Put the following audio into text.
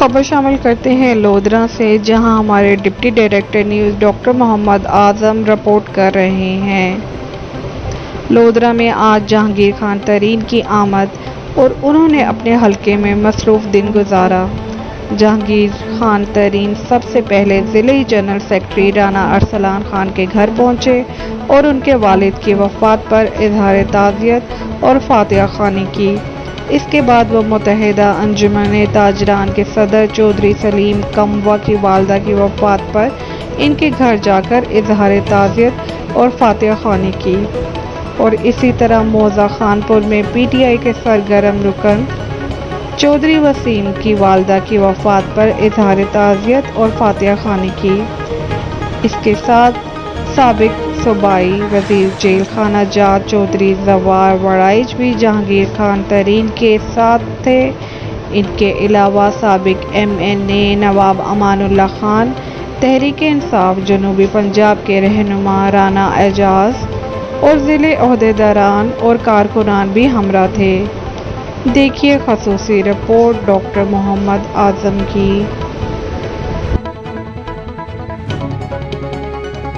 खबर शामिल करते हैं लोधरा से, जहां हमारे deputy director news doctor Mohammad Azam report कर रहे हैं। लोधरा में आज जहांगीर खान तरीन की आमद और उन्होंने अपने हलके में मसरूफ दिन गुजारा। जहांगीर खान तरीन सबसे पहले ज़िले जनरल सेक्रेटरी राना अरसलान खान के घर पहुंचे और उनके वालिद की वफ़ात पर इजहार ताज़ियत और फातिहा ख़्वानी की। इसके बाद वो मुत्तहिदा अंजुमन ताजरान के सदर चौधरी सलीम कमवा की वालदा की वफ़ात पर इनके घर जाकर इजहार ताज़ियत और फातिहा ख़्वानी की। और इसी तरह मौज़ा खानपुर में PTI के सरगर्म रुकन चौधरी वसीम की वालदा की वफ़ात पर इजहार ताज़ियत और फातिहा ख़्वानी की। इसके साथ साबिक सूबाई वज़ीर जेल खाना जात चौधरी ज़वार वड़ाइच भी जहांगीर खान तरीन के साथ थे। इनके अलावा साबिक MNA नवाब अमानुल्लाह खान, तहरीक इंसाफ जनूबी पंजाब के रहनुमा राना एजाज और ज़िले ओहदेदारान और कारकुनान भी हमरा थे। देखिए ख़ुसूसी रिपोर्ट डॉक्टर मोहम्मद आज़म की।